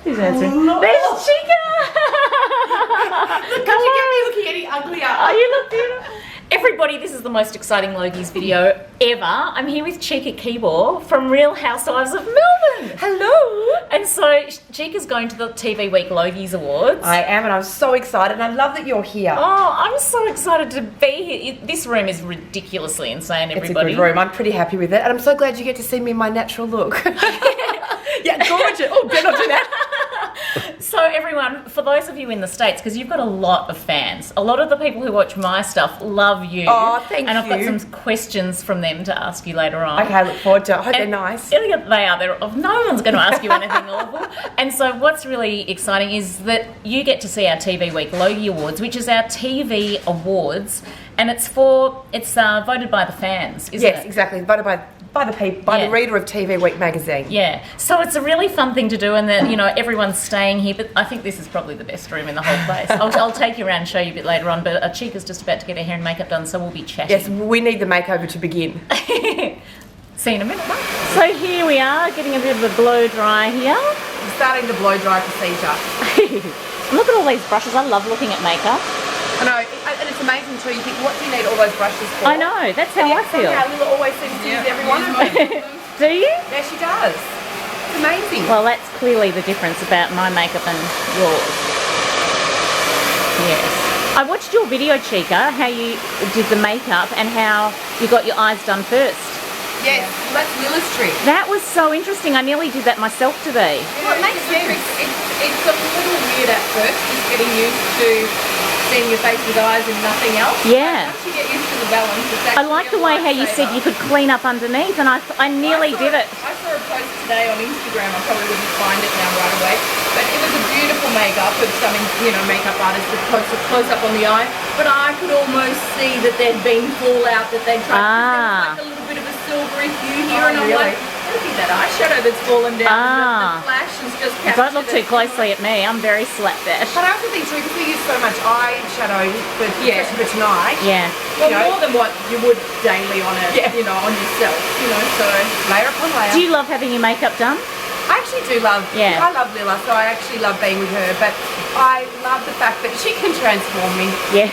Who's answering? There's Chyka! Look, can't you get me looking any uglier? Oh, you look beautiful. Everybody, this is the most exciting Logies video ever. I'm here with Chyka Keebaugh from Real Housewives of Melbourne. Hello. And so Chyka's going to the TV Week Logies Awards. I am, and I'm so excited. And I love that you're here. Oh, I'm so excited to be here. This room is ridiculously insane, everybody. It's a good room. I'm pretty happy with it. And I'm so glad you get to see me in my natural look. Yeah, gorgeous. Oh, better not do that. So everyone, for those of you in the States, because you've got a lot of fans, a lot of the people who watch my stuff love you. Oh, thank and you. I've got some questions from them to ask you later on. Okay, I look forward to it. I hope they're nice. They are. No one's going to ask you anything awful. And so what's really exciting is that you get to see our TV Week Logie Awards, which is our TV awards, and it's voted by the fans, isn't it? Yes, exactly. Voted by the people, by the reader of TV Week magazine. Yeah, so it's a really fun thing to do, and that everyone's staying here. But I think this is probably the best room in the whole place. I'll take you around and show you a bit later on. But Chyka's just about to get her hair and makeup done, so we'll be chatting. Yes, we need the makeover to begin. See you in a minute. So here we are, getting a bit of a blow dry here. We're starting the blow dry procedure. Look at all these brushes. I love looking at makeup. I know, and it's amazing too. You think, what do you need all those brushes for? I know, that's how I feel. Yeah, Lila always seems to use every one of them. Do you? Yeah, she does. It's amazing. Well, that's clearly the difference about my makeup and yours. Yes. I watched your video, Chyka, how you did the makeup and how you got your eyes done first. Yes, well, that's Lila's trick. That was so interesting. I nearly did that myself today. Well, it makes sense. It's a little weird at first, just getting used to seeing your face with eyes and nothing else. Yeah. Once you get used to the balance, it's I actually like the way how you said you could clean up underneath, and I nearly did it. I saw a post today on Instagram. I probably wouldn't find it now right away, but it was a beautiful makeup of some, makeup artists that posted close up on the eye. But I could almost see that there'd been fallout, that they'd tried to like a little bit of a silvery hue here, and I'm like, look at that eyeshadow that's fallen down. And the flash is just captured. Don't look too closely at me. I'm very slapdash. But I also think too, because we use so much eyeshadow especially for tonight. Yeah. Well, more than what you would daily on it, on yourself, so layer upon layer. Do you love having your makeup done? I actually do love, I love Lila, so I actually love being with her, but I love the fact that she can transform me. Yeah.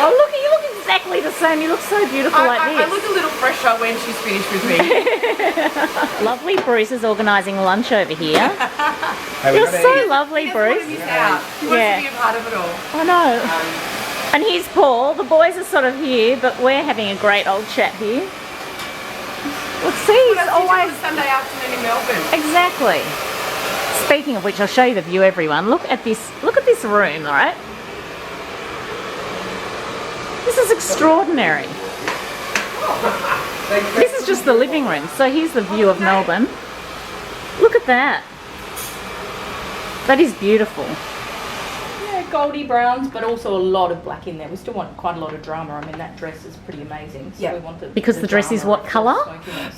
Oh, look, you look exactly the same. You look so beautiful like this. I look a little fresher when she's finished with me. Lovely Bruce is organising lunch over here. You're so lovely, Bruce. He wants to be a part of it all. I know. And here's Paul. The boys are sort of here, but we're having a great old chat here. Well, see, it's always Sunday afternoon in Melbourne. Exactly. Speaking of which, I'll show you the view, everyone. Look at this room, all right? This is extraordinary. This is just the living room. So here's the view of Melbourne. Look at that. That is beautiful. Goldy browns, but also a lot of black in there. We still want quite a lot of drama. I mean, that dress is pretty amazing. So we want because the dress is what colour?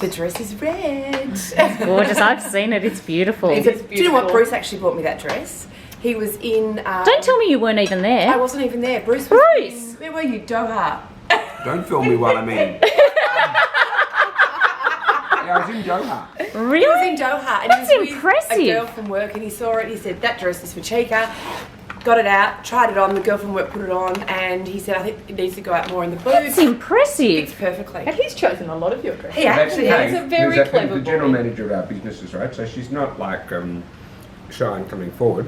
The dress is red. It's gorgeous. I've seen it. It's beautiful. Do you know what? Bruce actually bought me that dress. He was in... Don't tell me you weren't even there. I wasn't even there. Bruce was in... Where were you? Doha. Don't film me while I'm in. I was in Doha. Really? He was in Doha. And That's he was impressive. With a girl from work, and he saw it. He said, that dress is for Chyka. Got it out, tried it on, the girl from work put it on, and he said, I think it needs to go out more in the booth. That's impressive. Fits perfectly. And he's chosen a lot of your dresses. He actually has. He's a very clever the general manager of our businesses, right? So she's not like shy and coming forward.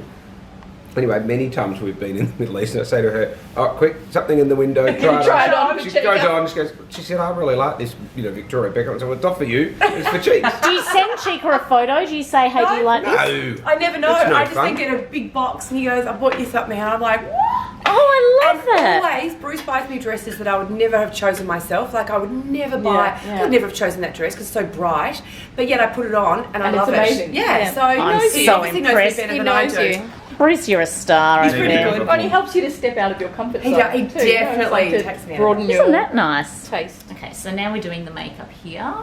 Anyway, many times we've been in the Middle East, and I say to her, "Oh, quick, something in the window, try it on." She goes on. She said, "I really like this, Victoria Beckham." So it's not for you; it's for Cheeks. Do you send Chyka a photo? Do you say, "Hey, do you like this?" No, I never know. I just think in a big box, and he goes, "I bought you something," and I'm like, "What?" Oh, I love that. Always, Bruce buys me dresses that I would never have chosen myself. Like I would never buy. I would never have chosen that dress because it's so bright. But yet I put it on, and I love it. Amazing. Yeah. So I'm so impressed. He knows you. Bruce, you're a star. He's over pretty there. good. And he helps you to step out of your comfort zone. He definitely takes me out. Broaden your Isn't that nice? taste. Okay, so now we're doing the makeup here.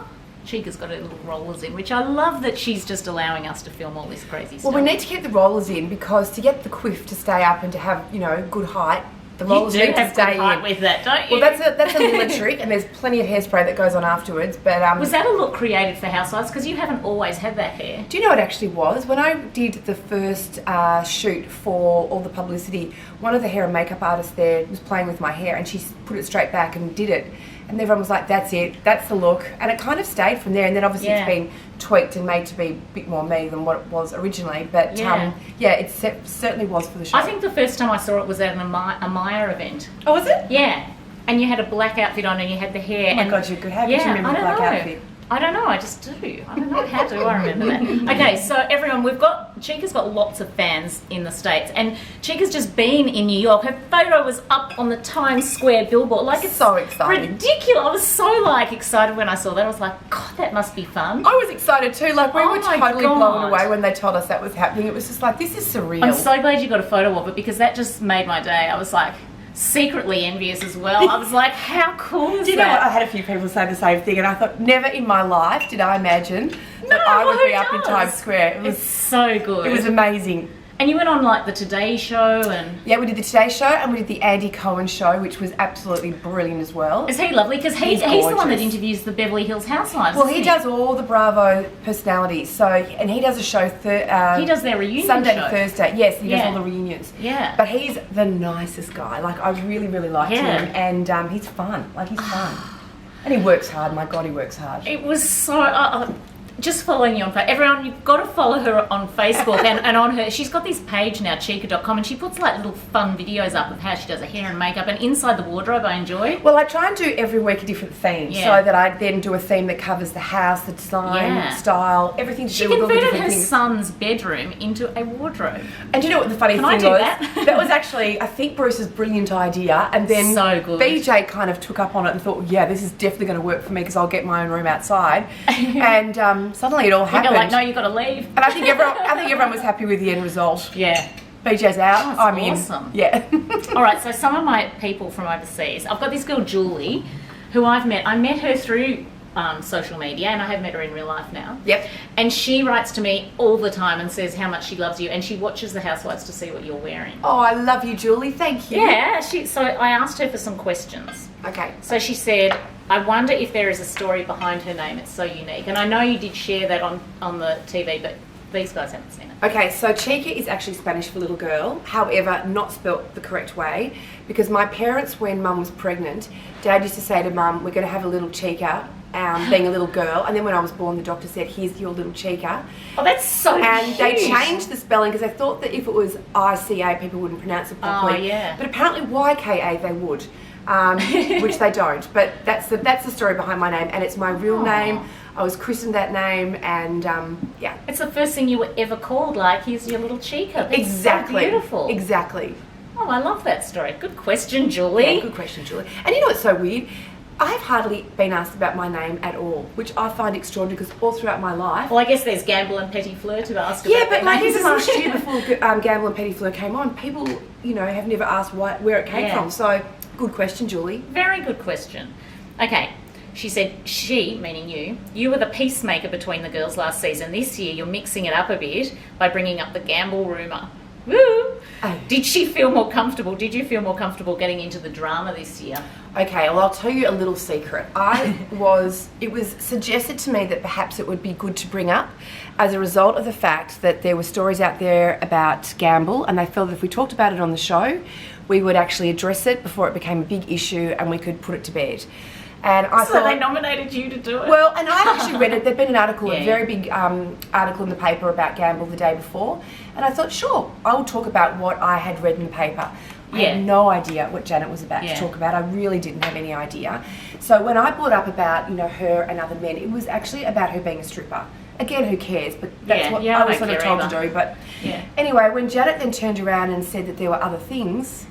Chyka's got her little rollers in, which I love that she's just allowing us to film all this crazy stuff. Well, we need to keep the rollers in because to get the quiff to stay up and to have, good height, The rollers You do need to have good stay height in. with that, don't you? Well, that's a Lila trick, and there's plenty of hairspray that goes on afterwards. But Was that a look created for Housewives? Because you haven't always had that hair. do you know what it actually was? When I did the first shoot for all the publicity, one of the hair and makeup artists there was playing with my hair, and she put it straight back and did it. And everyone was like, that's it, that's the look. And it kind of stayed from there. And then obviously Yeah. it's been tweaked and made to be a bit more me than what it was originally. But Yeah. it certainly was for the show. I think the first time I saw it was at a Maya event. Oh, was it? Yeah. And you had a black outfit on and you had the hair. Oh my and God, you're good. How could you remember the black outfit? I don't know, I just do. I don't know, how do I remember that? Okay, so everyone, Chyka's got lots of fans in the States, and Chyka's just been in New York. Her photo was up on the Times Square billboard. Like, it's so exciting. ridiculous. I was so, excited when I saw that. I was like, God, that must be fun. I was excited too. Like, we Oh were my totally God. blown away when they told us that was happening. It was just like, this is surreal. I'm so glad you got a photo of it, because that just made my day. I was like, secretly envious as well. I was like, how cool is Do you know what? that? I had a few people say the same thing, and I thought, never in my life did I imagine that I would be up in Times Square. It was It's so good. It was amazing. And you went on the Today Show, and Yeah, we did the Today Show and we did the Andy Cohen Show, which was absolutely brilliant as well. is he lovely? Because he's the one that gorgeous. interviews the Beverly Hills Housewives. Well, isn't he does all the Bravo personalities. So, and he does a show. He does their reunion Sunday show. to Thursday. Yes, he does Yeah. all the reunions. Yeah. But he's the nicest guy. Like, I really, really liked Yeah. him, and he's fun. Like, he's fun, and he works hard. My God, he works hard. It was so. Just following you on Facebook. Everyone, you've got to follow her on Facebook and on her. She's got this page now, Chyka.com, and she puts little fun videos up of how she does her hair and makeup. And Inside the Wardrobe, I enjoy. Well, I try and do every week a different theme, Yeah. so that I then do a theme that covers the house, the design, Yeah. style, everything to She do with all the converted different her things. son's bedroom into a wardrobe. And do you know what the funny Can thing I do was? that? That was actually, I think, Bruce's brilliant idea, and then So good. BJ kind of took up on it and thought, well, yeah, this is definitely going to work for me because I'll get my own room outside. And suddenly it all happened. You're like, no, you've got to leave. And I think everyone was happy with the end result. Yeah. BJ's out. That's I'm in. awesome. Yeah. All right, so some of my people from overseas. I've got this girl, Julie, who I've met. I met her through social media, and I have met her in real life now. Yep. And she writes to me all the time and says how much she loves you, and she watches the Housewives to see what you're wearing. Oh, I love you, Julie. Thank you. Yeah, so I asked her for some questions. Okay. So she said, I wonder if there is a story behind her name. It's so unique. And I know you did share that on the TV, but these guys haven't seen it. Okay, so Chyka is actually Spanish for little girl, however, not spelt the correct way, because my parents, when Mum was pregnant, Dad used to say to Mum, we're going to have a little Chyka, being a little girl, and then when I was born, the doctor said, here's your little Chyka. Oh, that's so And cute. they changed the spelling because they thought that if it was ICA, people wouldn't pronounce it properly. Oh, yeah. But apparently YKA they would, which they don't. But that's the story behind my name, and it's my real name. I was christened that name, and yeah. It's the first thing you were ever called, here's your little Chyka. That's Exactly. so beautiful. Exactly. Oh, I love that story. Good question, Julie. Yeah, good question, Julie. And you know what's so weird? I've hardly been asked about my name at all, which I find extraordinary because all throughout my life. Well, I guess there's Gamble and Petit Fleur to ask about. Yeah, but their names. even last year before Gamble and Petit Fleur came on, people, have never asked where it came from. So, good question, Julie. Very good question. Okay. She said, she, meaning you were the peacemaker between the girls last season. This year, you're mixing it up a bit by bringing up the Gamble rumour. Woo! Oh. Did you feel more comfortable getting into the drama this year? Okay, well, I'll tell you a little secret. It was suggested to me that perhaps it would be good to bring up as a result of the fact that there were stories out there about Gamble, and they felt that if we talked about it on the show, we would actually address it before it became a big issue and we could put it to bed. And I So thought they nominated you to do it? Well, and I'd actually read it. There'd been an article, Yeah. a very big article in the paper about Gamble the day before, and I thought, sure, I will talk about what I had read in the paper. I Yeah. had no idea what Janet was about Yeah. to talk about. I really didn't have any idea. So when I brought up about, her and other men, it was actually about her being a stripper. Again, who cares? But that's Yeah, what yeah, I I was don't sort of care told to either. do. But Yeah. anyway, when Janet then turned around and said that there were other things,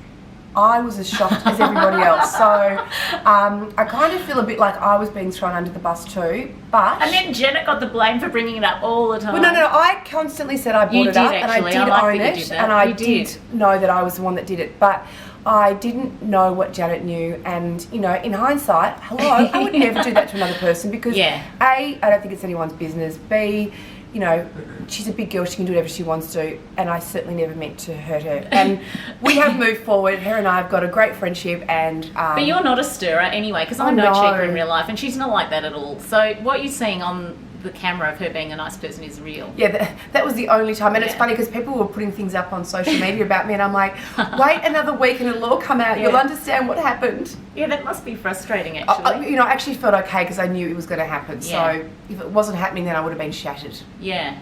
I was as shocked as everybody else. So I kind of feel a bit like I was being thrown under the bus too. But And then Janet got the blame for bringing it up all the time. well, no, I constantly said I brought You it did up, and I actually. did I like own that you it, did that. and I You did did. know that I was the one that did it. But I didn't know what Janet knew, and you know, in hindsight, I would never do that to another person because A, I don't think it's anyone's business. B, you know, she's a big girl, she can do whatever she wants to, and I certainly never meant to hurt her. And we have moved forward. Her and I have got a great friendship, and but you're not a stirrer anyway, because I know Chyka in real life, and she's not like that at all. So what you're seeing on the camera of her being a nice person is real. Yeah, that was the only time. And it's funny because people were putting things up on social media about me, and I'm like, wait another week and it'll all come out. You'll understand what happened. Yeah, that must be frustrating, actually. I actually felt okay because I knew it was going to happen. So if it wasn't happening, then I would have been shattered. Yeah.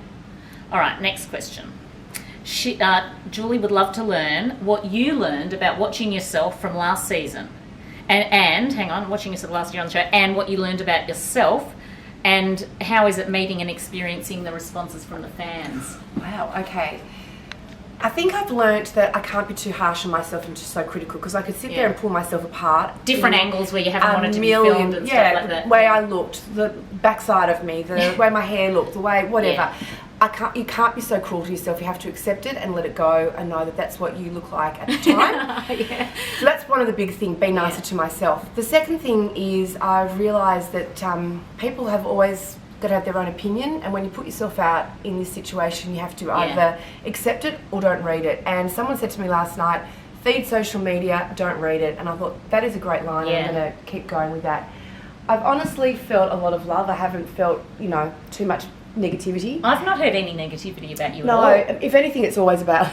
All right, next question. Julie would love to learn what you learned about watching yourself from last season. And hang on, watching yourself last year on the show, and what you learned about yourself. And how is it meeting and experiencing the responses from the fans? Wow, okay. I think I've learnt that I can't be too harsh on myself and just so critical, because I could sit there and pull myself apart. Different angles where you haven't wanted to be filmed and stuff like that. The way I looked, the backside of me, the way my hair looked, the way whatever. You can't be so cruel to yourself. You have to accept it and let it go and know that that's what you look like at the time. So that's one of the big things, be nicer to myself. The second thing is I've realised that people have always got to have their own opinion, and when you put yourself out in this situation, you have to either accept it or don't read it. And someone said to me last night, feed social media, don't read it. And I thought, that is a great line, and I'm going to keep going with that. I've honestly felt a lot of love. I haven't felt, you know, too much negativity. I've not heard any negativity about you at all. No, if anything, it's always about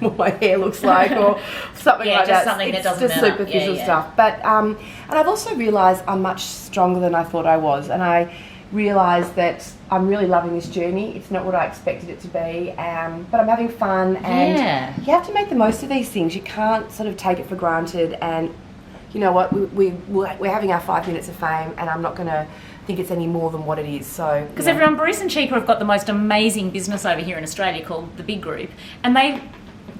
what my hair looks like or something like that. Something that doesn't matter. Just superficial stuff. But and I've also realised I'm much stronger than I thought I was, and I realised that I'm really loving this journey. It's not what I expected it to be, but I'm having fun, and you have to make the most of these things. You can't sort of take it for granted. And you know what? We're having our 5 minutes of fame, and I'm not going to think it's any more than what it is. So because everyone, Bruce and Chyka have got the most amazing business over here in Australia called The Big Group, and they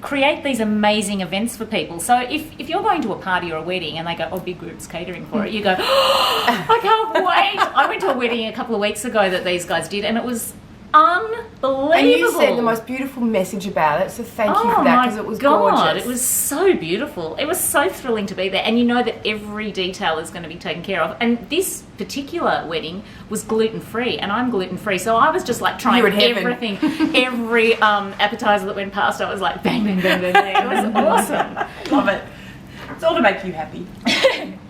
create these amazing events for people. So if you're going to a party or a wedding and they go, oh, Big Group's catering for it, you go, oh, I can't wait. I went to a wedding a couple of weeks ago that these guys did, and it was unbelievable. And you sent the most beautiful message about it, so thank you for that, because it was gorgeous. It was so beautiful. It was so thrilling to be there, and you know that every detail is going to be taken care of. And this particular wedding was gluten-free, and I'm gluten-free, so I was just like trying everything. Every appetizer that went past, I was like bang, bang, bang, bang, bang. It was awesome. Love it. It's all to make you happy.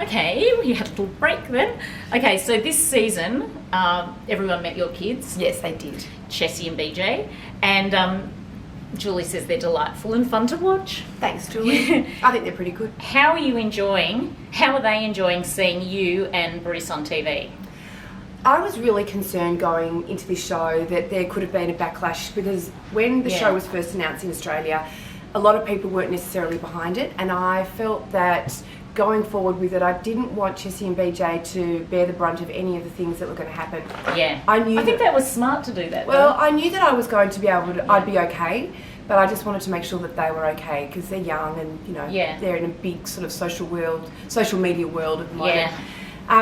Okay, we had a little break then. Okay, so this season, everyone met your kids. Yes, they did. Chessie and BJ. And Julie says they're delightful and fun to watch. Thanks, Julie. I think they're pretty good. How are they enjoying seeing you and Bruce on TV? I was really concerned going into this show that there could have been a backlash, because when the show was first announced in Australia, a lot of people weren't necessarily behind it, and I felt that going forward with it, I didn't want Chessie and BJ to bear the brunt of any of the things that were going to happen. Yeah. I think that was smart to do that. Well, I knew that I was going to be able to, I'd be okay, but I just wanted to make sure that they were okay, because they're young and, you know, they're in a big sort of social media world at the moment.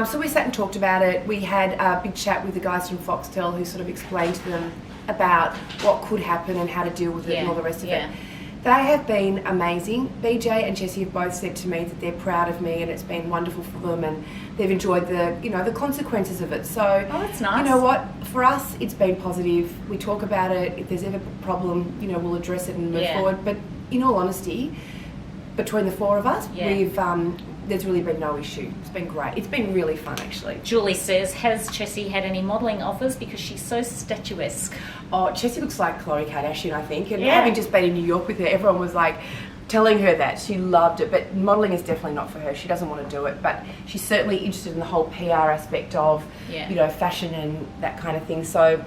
So we sat and talked about it. We had a big chat with the guys from Foxtel who sort of explained to them about what could happen and how to deal with it and all the rest of it. They have been amazing. BJ and Chessie have both said to me that they're proud of me, and it's been wonderful for them, and they've enjoyed the consequences of it. So, that's nice. You know what? For us, it's been positive. We talk about it. If there's ever a problem, you know, we'll address it and move forward. But in all honesty, between the four of us, there's really been no issue. It's been great. It's been really fun, actually. Julie says, has Chessie had any modelling offers, because she's so statuesque? Oh, Chessie looks like Khloe Kardashian, I think. And having just been in New York with her, everyone was like telling her that. She loved it. But modelling is definitely not for her. She doesn't want to do it. But she's certainly interested in the whole PR aspect of, you know, fashion and that kind of thing. So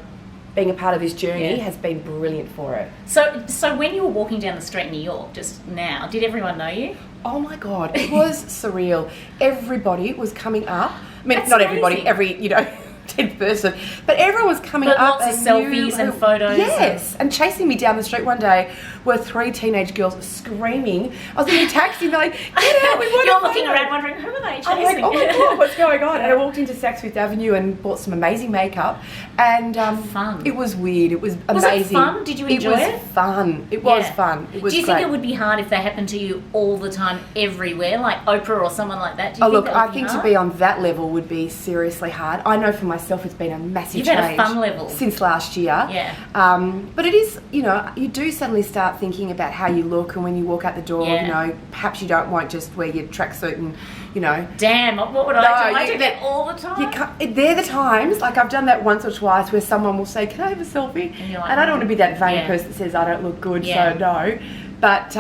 being a part of this journey has been brilliant for it. So when you were walking down the street in New York just now, did everyone know you? Oh my God, it was surreal. Everybody was coming up. I mean, That's not amazing. everybody, dead person. But everyone was coming But up lots of and selfies and photos. Yes, and chasing me down the street one day were 3 teenage girls screaming. I was in a taxi and they're like, get out, we want You're a looking photo. around wondering, who are they chasing? I'm like, oh my God, what's going on? And I walked into Saks Fifth Avenue and bought some amazing makeup. And Fun. it was weird. It was Was amazing. it fun? Did you enjoy it? it? Was fun. It was Yeah. fun. It was Do you great. think it would be hard if they happened to you all the time, everywhere, like Oprah or someone like that? Do you Oh think look, that would I be think to hard? be on that level would be seriously hard. I know for myself it's been a massive You've change. had a fun level. Since last year. Yeah. But it is, you know, you do suddenly start thinking about how you look, and when you walk out the door, Yeah. you know, perhaps you won't just wear your tracksuit and, you know. Damn, what would I do? I do that all the time. You can't, they're the times, like I've done that once or twice where someone will say, can I have a selfie? And you're like, I don't want to be that vain yeah. person that says I don't look good, Yeah. so no. But,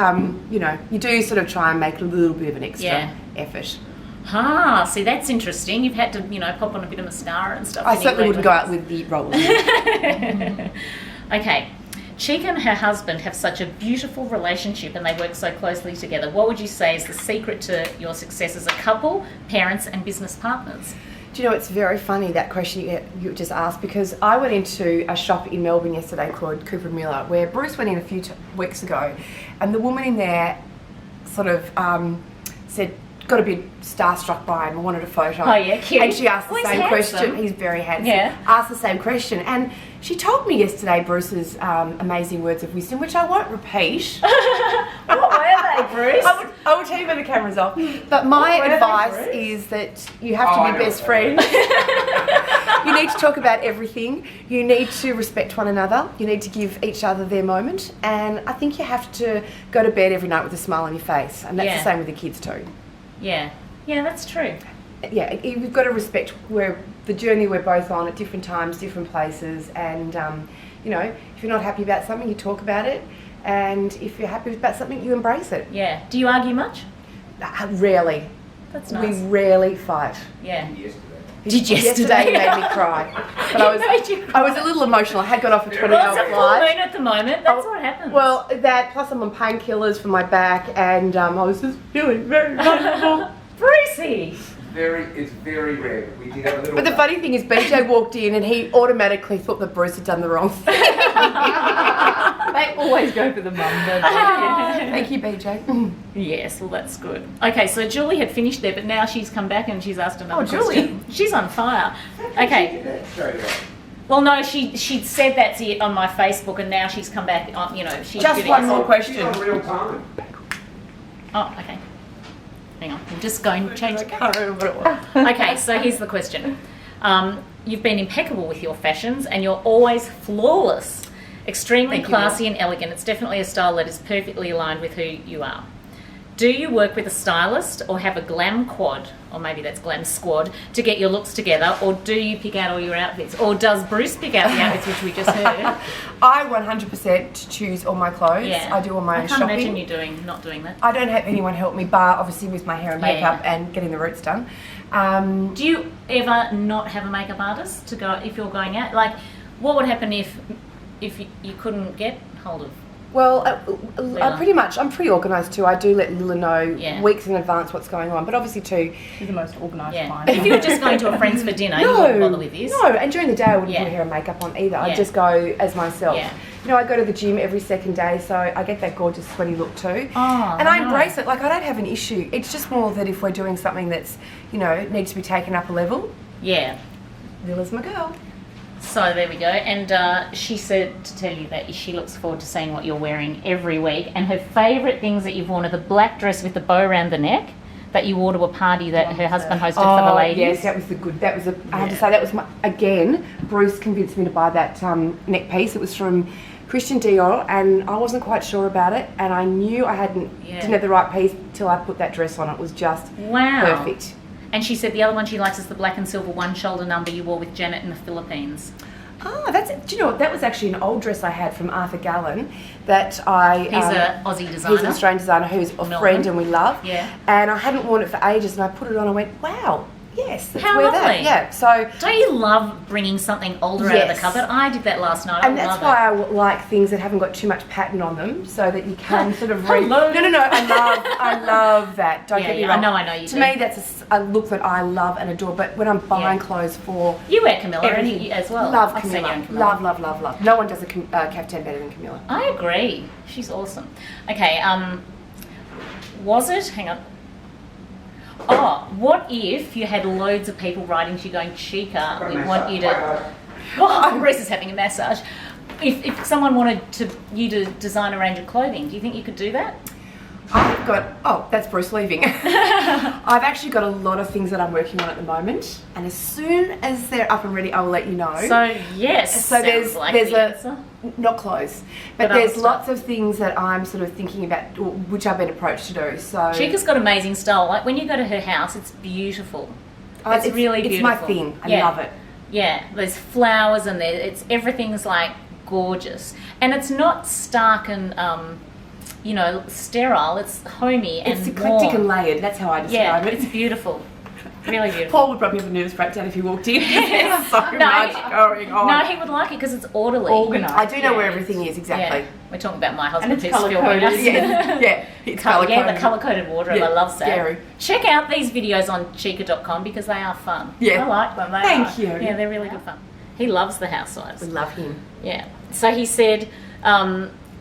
you know, you do sort of try and make a little bit of an extra Yeah. effort. See, that's interesting. You've had to, you know, pop on a bit of mascara and stuff. I anyway, certainly wouldn't go but- out with the rollers. Okay. Chyka and her husband have such a beautiful relationship and they work so closely together. What would you say is the secret to your success as a couple, parents and business partners? Do you know, it's very funny, that question you just asked, because I went into a shop in Melbourne yesterday called Cooper Miller, where Bruce went in a few weeks ago, and the woman in there sort of said, got a bit starstruck by him and wanted a photo. Oh yeah, cute. And she asked the Well, same he's question. handsome. He's very handsome. Yeah. Asked the same question. And she told me yesterday Bruce's amazing words of wisdom, which I won't repeat. What were they, Bruce? I will tell you when the camera's off. But my What were they, advice Bruce? is that you have Oh, I to be know best what friends. You need to talk about everything. You need to respect one another. You need to give each other their moment. And I think you have to go to bed every night with a smile on your face. And that's Yeah. the same with the kids too. Yeah. Yeah, that's true. Yeah, we've got to respect where the journey we're both on at different times, different places. And, you know, if you're not happy about something, you talk about it. And if you're happy about something, you embrace it. Yeah. Do you argue much? Rarely. That's nice. We rarely fight. Yeah. Yesterday. Did yesterday? Yesterday made me cry. But It made you I was a little emotional. I had got off a 20-hour Well, it's a full flight. moon at the moment. That's what happens. Well, that, plus I'm on painkillers for my back, and I was just feeling very vulnerable. Brucey. It's very rare, but we did have a little. But the funny thing is, BJ walked in and he automatically thought that Bruce had done the wrong thing. They always go for the mum, don't they? Thank you, BJ. Yes, well that's good. Okay, so Julie had finished there, but now she's come back and she's asked another Oh, Julie. question. She's on fire. Okay. Straight away. Well, no, she said that's it on my Facebook, and now she's come back. You know, she's Just giving one us- more She's question. on real time. Oh, okay. Hang on, I'm just going to change. I can't remember what it was. Okay, so here's the question. You've been impeccable with your fashions and you're always flawless. Extremely Thank you, classy and elegant. It's definitely a style that is perfectly aligned with who you are. Do you work with a stylist or have a glam quad, or maybe that's glam squad, to get your looks together, or do you pick out all your outfits? Or does Bruce pick out the outfits, which we just heard? I 100% choose all my clothes. Yeah. I do all my I own can't shopping. imagine you not doing that. I don't have anyone help me, bar obviously with my hair and Yeah. makeup and getting the roots done. Do you ever not have a makeup artist to go if you're going out? Like, what would happen if you couldn't get hold of? Well, Lila. I'm pretty organised too. I do let Lila know Yeah. weeks in advance what's going on, but obviously too. She's the most organised Yeah. client. If you were just going to a friend's for dinner, you wouldn't bother with this. No, and during the day I wouldn't Yeah. put hair and makeup on either. Yeah. I'd just go as myself. Yeah. You know, I go to the gym every second day, so I get that gorgeous sweaty look too. Oh, and I nice. embrace it. Like, I don't have an issue. It's just more that if we're doing something that's, you know, needs to be taken up a level, Yeah. Lila's my girl. So there we go. And she said to tell you that she looks forward to seeing what you're wearing every week. And her favourite things that you've worn are the black dress with the bow around the neck that you wore to a party that her husband hosted for the ladies. Yes, that was the good. That was a. I have to say that was my. Again, Bruce convinced me to buy that neck piece. It was from Christian Dior, and I wasn't quite sure about it, and I knew I didn't have the right piece till I put that dress on. It was just Wow. perfect. And she said the other one she likes is the black and silver one shoulder number you wore with Janet in the Philippines. Oh, do you know what? That was actually an old dress I had from Arthur Gallen that I... He's an Aussie designer. He's an Australian designer who's a Melbourne. friend and we love. Yeah. And I hadn't worn it for ages and I put it on and I went, wow, Yes, let's How wear lovely. that. Yeah, so Don't you love bringing something older out of the Yes. cupboard? I did that last night. and I that's love why it. I like things that haven't got too much pattern on them, so that you can sort of Hello. No. I love that. Don't Yeah, get me yeah, wrong. I know you To do. me, that's a look that I love and adore. But when I'm buying clothes for You wear Camilla everything as well. love I've seen you Camilla. in Camilla. Love. No one does a caftan better than Camilla. I agree. She's awesome. Okay, was it? Hang on. Oh, what if you had loads of people writing to you going, Chyka, we want you to... Oh, Bruce is having a massage. If someone wanted you to design a range of clothing, do you think you could do that? I've got, that's Bruce leaving. I've actually got a lot of things that I'm working on at the moment, and as soon as they're up and ready, I will let you know. So, yes, So sounds like there's the a answer. not clothes, but other there's stuff. lots of things that I'm sort of thinking about, which I've been approached to do. So Chyka's got amazing style. Like, when you go to her house, it's beautiful. It's really beautiful. It's my thing. I love it. Yeah, there's flowers and everything's like gorgeous, and it's not stark and sterile. It's homey and It's eclectic warm. and layered. That's how I Yeah, describe it. it's beautiful, really beautiful. Paul would probably have a nervous breakdown if he walked in. There's so No, much going on. No, he would like it because it's orderly. Organised. I do know where Yeah. everything is exactly. Yeah. We're talking about my husband it's who's colour-coded. filming us. Yeah, it's colour Yeah, the coded. colour-coded wardrobe. Yeah, I love that. scary. Check out these videos on Chyka.com because they are fun. Yeah. I like them. They Thank are. you. Yeah, they're really good fun. He loves the Housewives. We love him. Yeah. So he said,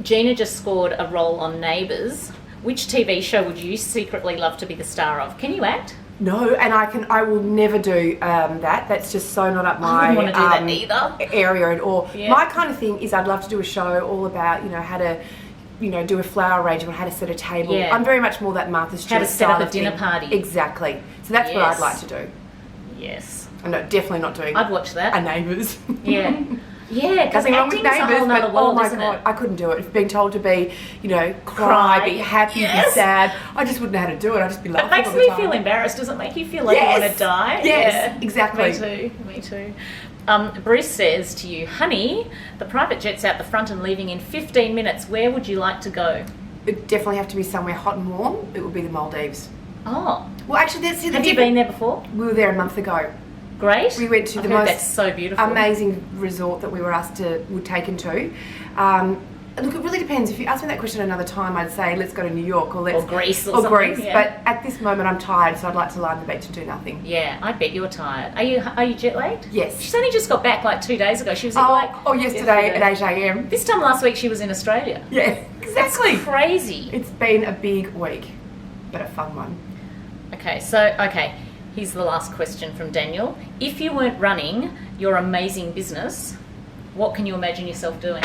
Gina just scored a role on Neighbours. Which TV show would you secretly love to be the star of? Can you act? No, and I will never do that. That's just so not up my I wouldn't want to do that either. area at all. Yeah. My kind of thing is I'd love to do a show all about, how to, do a flower arrangement, how to set a table. Yeah. I'm very much more that Martha Stewart How to set up style a of dinner thing. party. Exactly. So that's what Yes. I'd like to do. Yes. I'm definitely not doing I'd watch that. a Neighbours. Yeah. Yeah, because Nothing wrong with acting's a whole Neighbours, nother but world, oh my isn't god, it? I couldn't do it. If being told to be, cry, Cry. be happy, Yes. be sad, I just wouldn't know how to do it. I'd just be laughing It makes all the me time. feel embarrassed. Does it make you feel like Yes. you want to die? Yes, Yeah. exactly. Me too. Bruce says to you, honey, the private jet's out the front and leaving in 15 minutes. Where would you like to go? It'd definitely have to be somewhere hot and warm. It would be the Maldives. Oh, Well, actually, that's the have you been there before? We were there a month ago. Great. We went to I've the heard most that's so beautiful. amazing resort that we were taken to. Look, it really depends. If you ask me that question another time, I'd say let's go to New York or let's Greece or or something, Greece. yeah. But at this moment, I'm tired, so I'd like to lie on the beach and do nothing. Yeah, I bet you're tired. Are you jet lagged? Yes. She's only just got back like 2 days ago. She was like Yesterday at 8 a.m. This time last week she was in Australia. Yeah, exactly. That's crazy. It's been a big week, but a fun one. Okay, here's the last question from Daniel. If you weren't running your amazing business, what can you imagine yourself doing?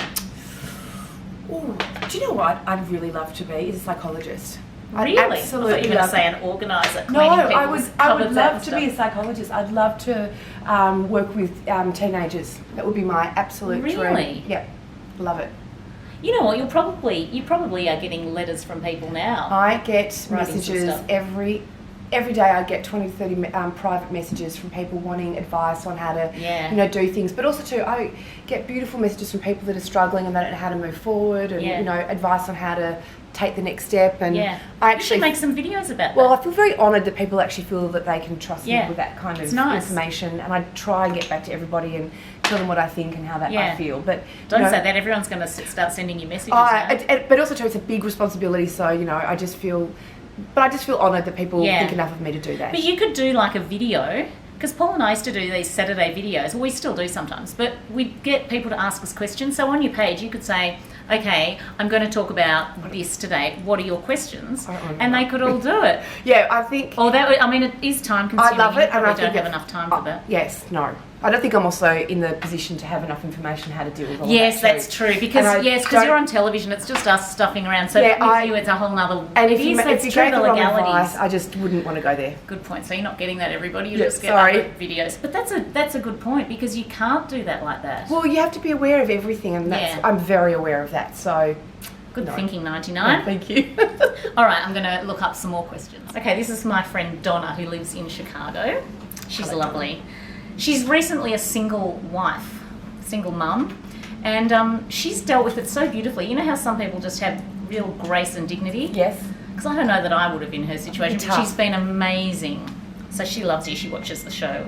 Ooh, do you know what I'd really love to be? Is a psychologist. Really? I'd I absolutely thought you were going to love say an organiser. No, cleaning I people's would cupboards out love and to be a stuff. psychologist. I'd love to work with teenagers. That would be my absolute dream. Really? Yeah, love it. You know what? You probably are getting letters from people now. I get Writing some messages stuff. every day. I get 20 to 30 private messages from people wanting advice on how to Yeah. do things. But also too, I get beautiful messages from people that are struggling and they don't know how to move forward and Yeah. advice on how to take the next step. And Yeah. I You should actually make some videos about Well, that. I feel very honoured that people actually feel that they can trust Yeah. me with that kind of It's nice. information, and I try and get back to everybody and tell them what I think and how that Yeah. I feel. But Don't say that. Everyone's going to start sending you messages now. but also too, it's a big responsibility. So I just feel honoured that people Yeah. think enough of me to do that. But you could do like a video, because Paul and I used to do these Saturday videos. Well, we still do sometimes, but we get people to ask us questions. So on your page, you could say, okay, I'm going to talk about this today. What are your questions? I don't know. And they could all do it. Yeah, I think Or it is time consuming. I love it, You and I probably think don't have it's- enough time for that. Yes, no. I don't think I'm also in the position to have enough information how to deal with all Yes, that. that's true. Because And I because don't- you're on television, it's just us stuffing around. So Yeah, with you, it's a whole nother. And it if you, is, that's if you true. gave The the wrong legalities. advice, I just wouldn't want to go there. Good point. So you're not getting that, everybody. You Yeah, just get sorry. other videos. But that's a good point because you can't do that like that. Well, you have to be aware of everything, and Yeah. I'm very aware of that. So, Good no. thinking, 99. Thank you. All right, I'm going to look up some more questions. Okay, this is my friend Donna who lives in Chicago. She's lovely. She's recently a single wife, single mum, and she's dealt with it so beautifully. You know how some people just have real grace and dignity? Yes. Because I don't know that I would have in her situation, but Tough. she's been amazing. So she loves you. She watches the show.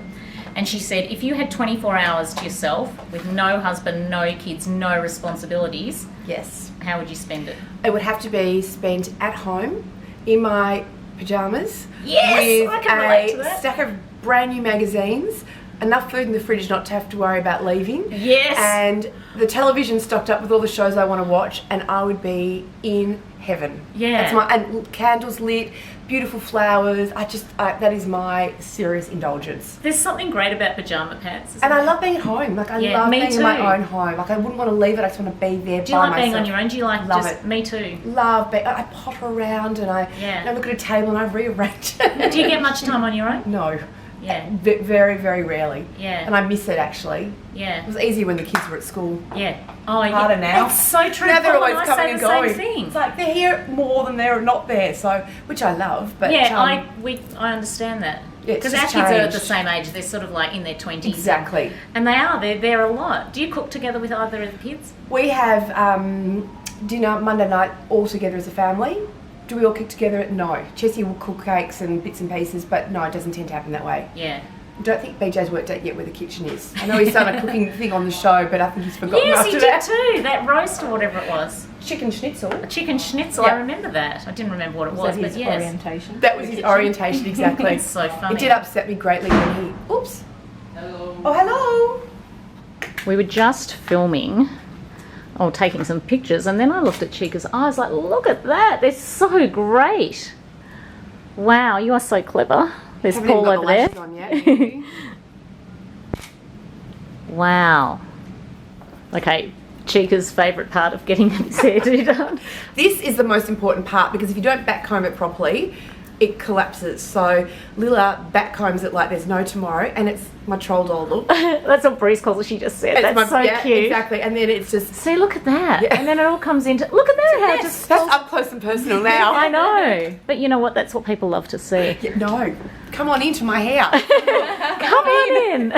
And she said, if you had 24 hours to yourself with no husband, no kids, no responsibilities, Yes. how would you spend it? It would have to be spent at home in my pajamas. Yes, with I can relate to a that. stack of brand new magazines, enough food in the fridge not to have to worry about leaving. Yes. And the television stocked up with all the shows I want to watch, and I would be in heaven. Yeah. And candles lit, beautiful flowers. That is my serious indulgence. There's something great about pajama pants. isn't And I there? love being at home. Like I Yeah, love me being in my too. own home. Like I wouldn't want to leave it. I just want to be there Do you by like being myself. on your own? Do you like Love just... it. Me too. Love being... I potter around and I look at a table and I rearrange it. Do you get much time on your own? No. Yeah. Very, very rarely. Yeah. And I miss it actually. It Yeah. was easier when the kids were at school. Yeah. Oh, Harder yeah. now. That's so true. Now they're Paul always and I coming say and the going. Same thing. It's like they're here more than they're not there. So, which I love, but Yeah, I understand that. It's Because our just kids are at the changed. same age. They're sort of like in their 20s. exactly. And they are. They're there a lot. Do you cook together with either of the kids? We have dinner Monday night all together as a family. Do we all cook together? No. Chessie will cook cakes and bits and pieces, but no, it doesn't tend to happen that way. Yeah. I don't think BJ's worked out yet where the kitchen is. I know he's done a cooking thing on the show, but I think he's forgotten Yes, after he did that. too. That roast or whatever it was. Chicken schnitzel. A chicken schnitzel. Yeah. I remember that. I didn't remember what it Was was, that but his yes. orientation? That was his orientation, exactly. It's so funny. It did upset me greatly when he... Oops. Hello. Oh, hello. We were just filming, taking some pictures, and then I looked at Chyka's eyes like, look at that. They're so great. Wow, you are so clever. There's Haven't even Paul got over the there. lashes on yet. Wow. Okay, Chyka's favourite part of getting his hairdo done. This is the most important part because if you don't backcomb it properly, it collapses. So Lila backcombs it like there's no tomorrow, and it's my troll doll look. That's what Breeze calls it. She just said. That's so cute. Exactly. And then it's just... See, look at that. Yeah. And then it all comes into... Look at that. How it just That's up close and personal now. I know. But you know what? That's what people love to see. Yeah, no. Come on into my house. Come on in.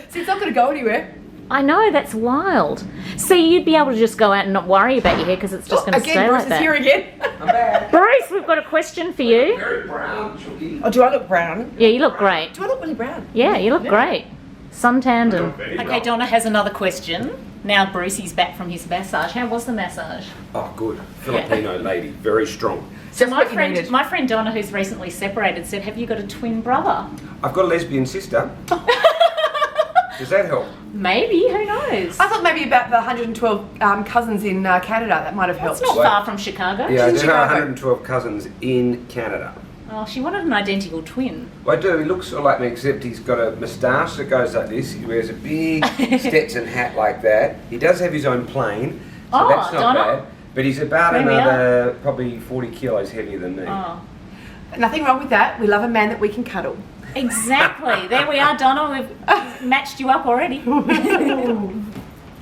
See, it's not going to go anywhere. I know, that's wild. See, you'd be able to just go out and not worry about your hair because it's just going to stay Again, Bruce like is that. here again. I'm back. Bruce, we've got a question for you. Very brown, Chucky. Oh, do I look brown? Yeah, you look great. Do I look really brown? Yeah, you look great. Suntanned and... Okay, Donna has another question. Now Brucey's back from his massage. How was the massage? Oh, good. Filipino lady, very strong. So Just my what you friend, needed. my friend Donna, who's recently separated, said, have you got a twin brother? I've got a lesbian sister. Does that help? Maybe, who knows? I thought maybe about the 112 cousins in Canada. That might have helped. It's not Well, far from Chicago. Yeah, I in do have Chicago. 112 cousins in Canada. Oh, she wanted an identical twin. Well, I do. He looks sort of like me, except he's got a moustache that goes like this. He wears a big Stetson hat like that. He does have his own plane, so Oh, that's not Donna. bad. But he's about There we another probably 40 kilos heavier than me. Oh. Nothing wrong with that. We love a man that we can cuddle. Exactly. There we are, Donna. We've matched you up already.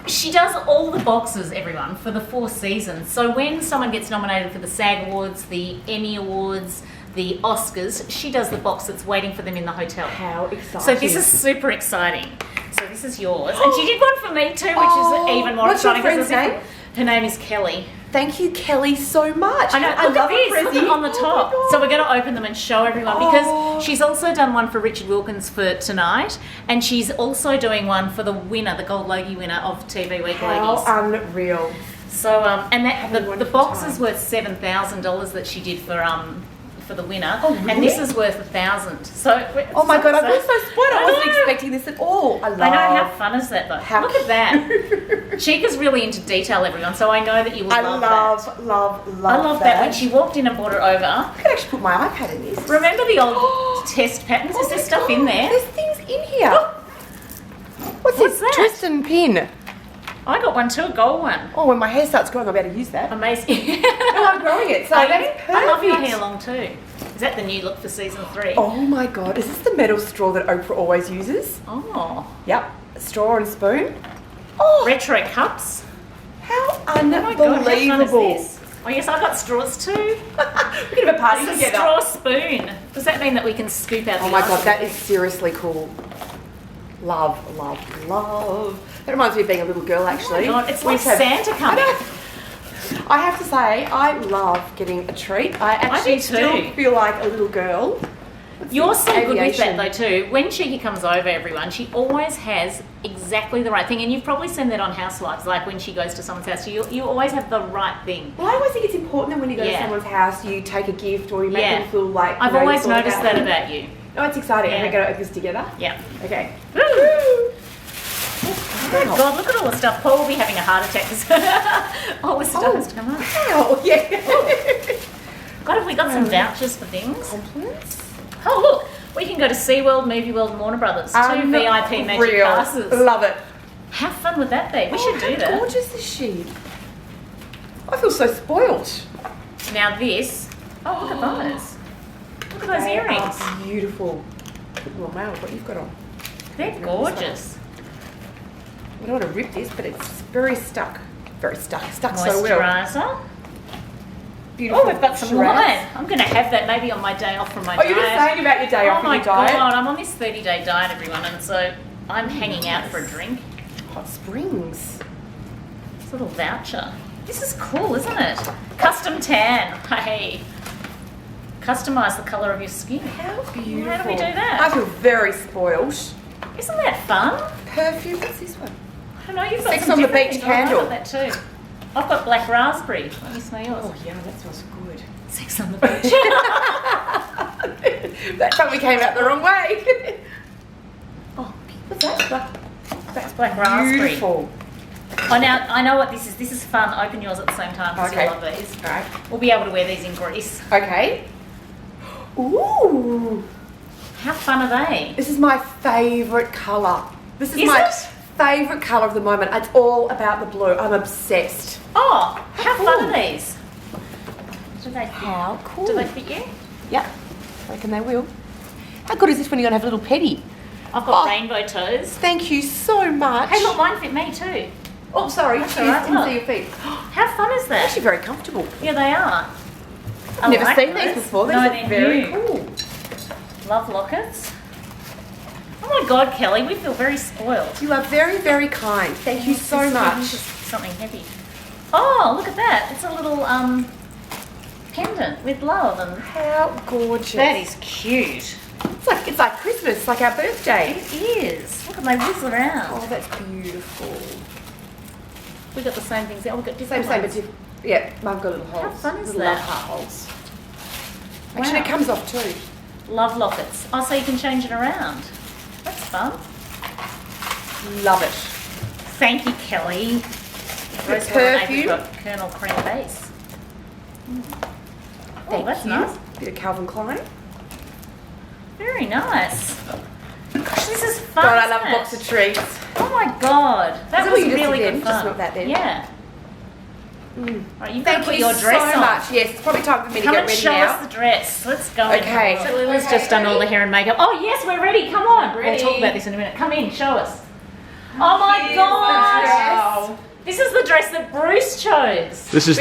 She does all the boxes, everyone, for the 4 seasons. So when someone gets nominated for the SAG Awards, the Emmy Awards, the Oscars, she does the box that's waiting for them in the hotel. How exciting. So this is super exciting. So this is yours. And she did one for me too, which is even more What's your exciting. 'cause friend's it's- name? Her name is Kelly. Thank you, Kelly, so much. I know, look at this, look at on the top. So we're going to open them and show everyone because she's also done one for Richard Wilkins for tonight, and she's also doing one for the winner, the Gold Logie winner of TV Week Logies. How unreal. So, and that, the box is worth $7,000 that she did for the winner, and this is worth $1,000. So, Oh my God, I feel so so spoiled. I wasn't know. expecting this at all. I I know, how fun is that though? How Look at that. Chyka's really into detail, everyone, so I know that you will I love that. love I love that. When she walked in and brought it over, I could actually put my iPad in this. remember the old test patterns? Is there stuff in there? There's things in here. What's What's this? that? Twist and pin. I got one too, a gold one. Oh, when my hair starts growing, I'll be able to use that. Amazing. Oh, I'm growing it, so Are that's you? perfect. I love your hair long too. Is that the new look for season 3? Oh my God, is this the metal straw that Oprah always uses? Oh. Yep, a straw and a spoon. Oh, Retro cups. how Oh my God, how fun is unbelievable. this? Oh yes, I got straws too. We could have a party It's a together. straw spoon. Does that mean that we can scoop out the Oh my ice God, that cream? is seriously cool. Love, love, love. That reminds me of being a little girl, actually. Oh my God, it's We like used to have- Santa coming. I have to say, I love getting a treat. I actually do still too. feel like a little girl. You're so good with Aviation. that though too. When Chyka comes over, everyone, she always has exactly the right thing. And you've probably seen that on Housewives, like when she goes to someone's house, you always have the right thing. Well, I always think it's important that when you go to Yeah. someone's house, you take a gift or you make Yeah. them feel like. I've always noticed that about you. Oh, it's exciting. Yeah. Are we going to open this together? Yeah. Okay. Woo! Oh my God, look at all the stuff. Paul will be having a heart attack because all this stuff has to come up. Wow. Yeah. God, have we got some vouchers for things? Compliments. Oh, look. We can go to SeaWorld, Movie World and Warner Brothers. 2 VIP Magic Unreal. passes. Love it. How fun would that be? We should do How that. gorgeous is she? I feel so spoilt. Now this. Oh, look at those. Look at those They earrings. are beautiful. Oh, wow, what you've got on. They're gorgeous. I don't want to rip this, but it's very stuck. Very stuck. Stuck so well. Moisturiser. Beautiful. Oh, we've got some Shiraz. wine. I'm going to have that maybe on my day off from my Oh, diet. you're just saying about your day off Oh from my your diet? God, I'm on this 30-day diet, everyone, and so I'm hanging out for a drink. Hot Springs. It's a little voucher. This is cool, isn't it? Custom tan. Hey. Customise the colour of your skin. How beautiful. How do we do that? I feel very spoilt. Isn't that fun? Perfume, what's this one? I don't know, you've got Sex some on the different Beach things. Oh, candle. I've got that too. I've got black raspberry. Let me smell yours. Oh yeah, that smells good. Sex on the beach. That probably came out the wrong way. Oh, What's that? that's black raspberry. Beautiful. Oh, now I know what this is. This is fun. Open yours at the same time because Okay. you love these. Alright. We'll be able to wear these in Greece. Okay. Ooh. How fun are they? This is my favourite colour. This is Is my it? favourite colour of the moment. It's all about the blue. I'm obsessed. Oh, how cool. fun are these? Do they fit? How cool. Do they fit you? Yep. I reckon they will. How good is this when you're going to have a little petty? I've got Oh. rainbow toes. Thank you so much. Hey, look, mine fit me too. Oh, sorry. That's Excuse, all right, didn't look. see your feet. How fun is that? Actually very comfortable. Yeah, they are. I I've never like seen those. these before. These No, are they're very new. cool. Love lockets. Oh my God, Kelly, we feel very spoiled. You are very, very kind. Thank you so This is much. something heavy. Oh, look at that. It's a little pendant with love and How gorgeous. that is cute. It's like Christmas, it's like our birthday. It is. Look at my whizzle around. Oh, that's beautiful. We got the same things. Oh, we got different Same, but ones. different. Yeah, Mum got little holes. How fun is little that? love heart holes. Actually, Wow. it comes off too. Love lockets. Oh, so you can change it around. That's fun. Love it. Thank you, Kelly. Rose perfume. got Colonel Cream base. Oh, Thank that's you. nice. Bit of Calvin Klein. Very nice. Gosh, this is fun. God, I love a isn't box it? of treats. Oh my God, that Is was that what you just really did good then? fun. Just not that then? Yeah. Right, you've got to Thank put you your dress so on. much. Yes, it's probably time for me to Come get and ready show now. us the dress. Let's go. Okay. So Lila's Okay, just done all the ready? hair and makeup. Oh yes, we're ready. Come on. We'll Ready. talk about this in a minute. Come in, show us. Oh my Here's the God. dress. This is the dress that Bruce chose. This is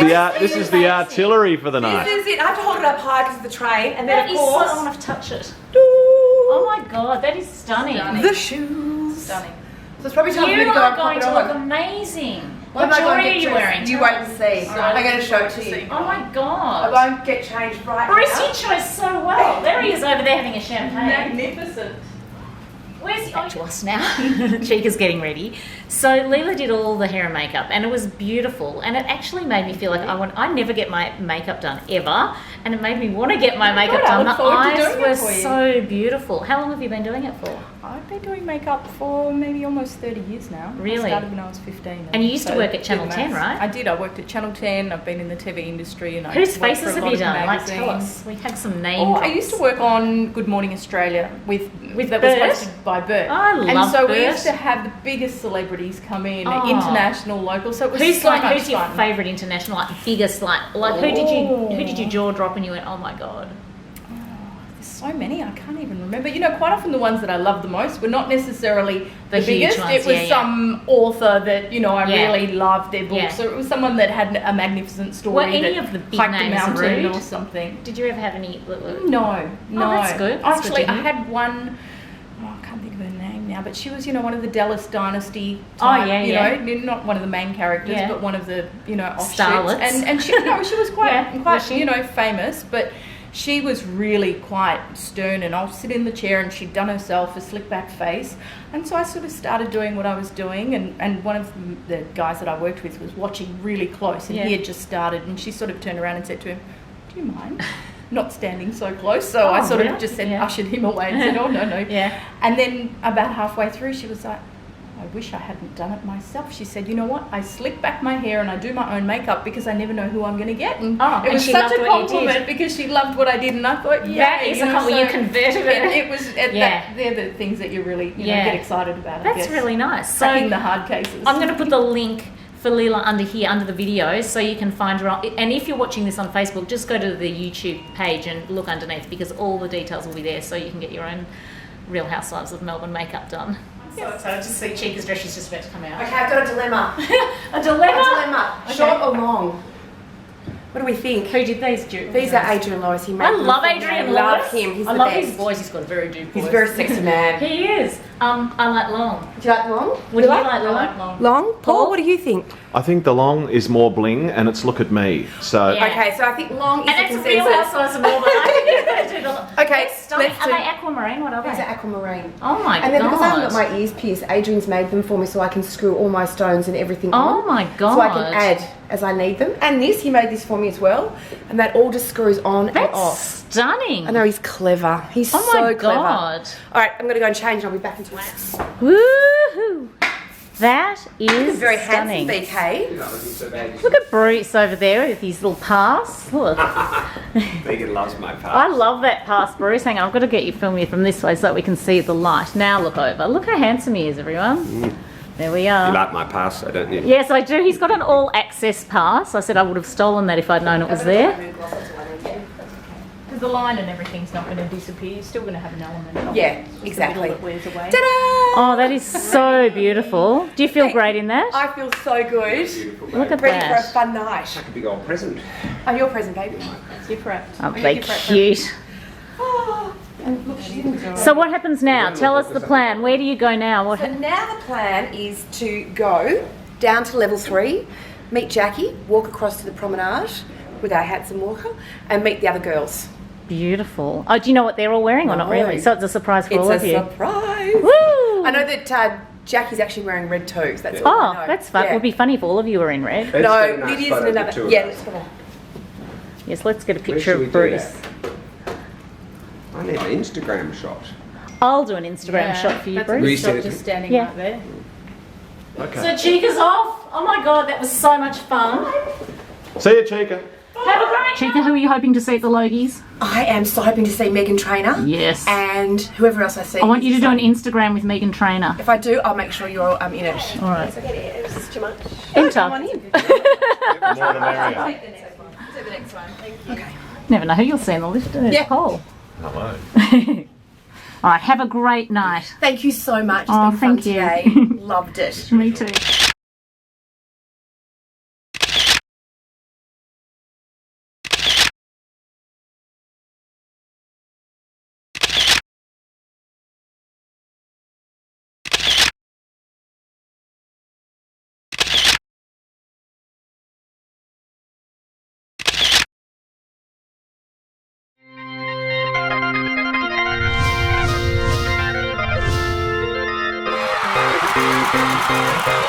the artillery for the night. This is it. I have to hold it up high because of the train, and then That of is so, course, I want to touch it. oh Oh my God, that is stunning. the shoes. Stunning. So it's probably time for me You to go are and pop going it to look on. amazing. What What am I going jewelry to are get you dressed? wearing? You Tell wait us. and see. I'm going to show it to you. Oh my I'm God. going to get changed right Bruce, now. you chose so well. There he is over there having a champagne. Magnificent. Where's back to us now? Chyka's getting ready. So Lila did all the hair and makeup, and it was beautiful. And it actually made me feel like I never get my makeup done ever, and it made me want to get my makeup God, I done. look The forward to eyes doing it were for you. so beautiful. How long have you been doing it for? I've been doing makeup for maybe almost 30 years now. Really? I started when I was 15. And you used to work at do Channel the 10, maths. right? I did. I worked at Channel 10. I've been in the TV industry. And Whose I worked faces for a have lot you of done? Like, tell magazines. us. We had some name Oh, I drops. used to work on Good Morning Australia with that Bert? was hosted by Bert. I and love so Bert. we used to have the biggest celebrities come in, Oh. international, local. So it was Who's so like much who's your fun. favourite international, like biggest, like who did you jaw drop and you went, oh my God? There's so many, I can't even remember. You know, quite often the ones that I love the most were not necessarily The the huge biggest. ones, It was yeah, yeah. some author that, you know, I Yeah. really loved their book. Yeah. So it was someone that had a magnificant story. Were any that of the big hiked names a mountain rude? or something. Did you ever have any? No. that's good. That's Actually, good to I hear. had one. Oh, I can't think of her name now, but she was, you know, one of the Dallas Dynasty. Oh, Type, yeah, you yeah. know, not one of the main characters, Yeah. but one of the, you know, offshoots. Starlets. And she, no, she was quite, Yeah, quite, was she? you know, famous. But she was really quite stern, and I'll sit in the chair and she'd done herself a slick back face. And so I sort of started doing what I was doing, and one of the guys that I worked with was watching really close, and he had just started, and she sort of turned around and said to him, "Do you mind not standing so close?" So I sort of just said, ushered him away and said, "Oh, no." And then about halfway through, she was like, "I wish I hadn't done it myself." She said, "You know what? I slick back my hair and I do my own makeup because I never know who I'm going to get." And it was such a compliment because she loved what I did, and I thought, that is a compliment. You converted it. It was. They're the things that you really get excited about. That's really nice. So cracking the hard cases. I'm going to put the link for Lila under the video, so you can find her on, and if you're watching this on Facebook, just go to the YouTube page and look underneath, because all the details will be there, so you can get your own Real Housewives of Melbourne makeup done. So I just see Chyka's dress, she's just about to come out. Okay, I've got a dilemma. A dilemma? Okay. Short or long? What do we think? Who did these do? These are Adrian Lewis. He made I love Adrian Lewis. I love him. He's I the love best. his voice. He's got a very deep voice. He's a very sexy man. He is. I like long. Do you like long? Would you like I long? like long. Long? Paul, what do you think? I think the long is more bling, and it's look at me. So Yeah. Okay, so I think long is And the it's Real consensus. Housewives of Melbourne. I think you're going to do the. Okay, Stunning. let's Are do. they aquamarine? What are These they? are aquamarine. Oh my And then because I haven't god. got my ears pierced, Adrian's made them for me so I can screw all my stones and everything on. Oh my god. So I can add as I need them. And this, he made this for me as well. And that all just screws on and That's off. stunning. I know, he's clever. He's Oh so my clever. god. All right, I'm going to go and change and I'll be back into wax. Woohoo. That is Very stunning. handsome BK. You're not looking so bad. Look at Bruce over there with his little pass. Look. Megan loves my pass. I love that pass, Bruce. Hang on, I've got to get you filming from this way so that we can see the light. Now look over. Look how handsome he is, everyone. There we are. You like my pass, I don't you? Yes, I do. He's got an all access pass. I said I would have stolen that if I'd known it was there. Because the line and everything's not going to disappear. You're still going to have an element of Yeah, the exactly. middle that wears away. Ta-da! Oh, that is so beautiful. Do you feel great in that? I feel so good. Beautiful, Look babe. at Ready for a that. fun night. Like a big old present. Oh, your present, baby. You're prepped. Aren't they cute? Oh, and look, she didn't do it. So what happens now? Tell us the plan. Where do you go now? What? So now the plan is to go down to level 3, meet Jackie, walk across to the promenade with our handsome walker, and meet the other girls. Beautiful. Oh, do you know what they're all wearing or not No. really? So it's a surprise for It's all a of you. surprise. Woo! I know that Jackie's actually wearing red too. So that's all I Oh, know. that's fun. Yeah. It would be funny if all of you were in red. Let's get a No, nice Lydia's photo in of the another. two of Yeah, us. let's go. Yes, let's get a Where picture should we of do Bruce. that? I need an Instagram shot. I'll do an Instagram shot for you, That's a Bruce. good Reset shot it. just standing Yeah. right there. okay. So Chyka's off. Oh my god, that was so much fun. See you, Chyka. Have a great Chyka, who are you hoping to see at the Logies? I am so hoping to see Megan Trainor. Yes. And whoever else I see. I want you to do an Instagram with Megan Trainor. If I do, I'll make sure you're in it. All right. It's just too much. Enter. More the merrier. Never know who you'll see in the lift. There's Yeah. Paul. Hello. All right, have a great night. Thank you so much. It's Oh, been fun thank you. today. Loved it. Me too. Thank you.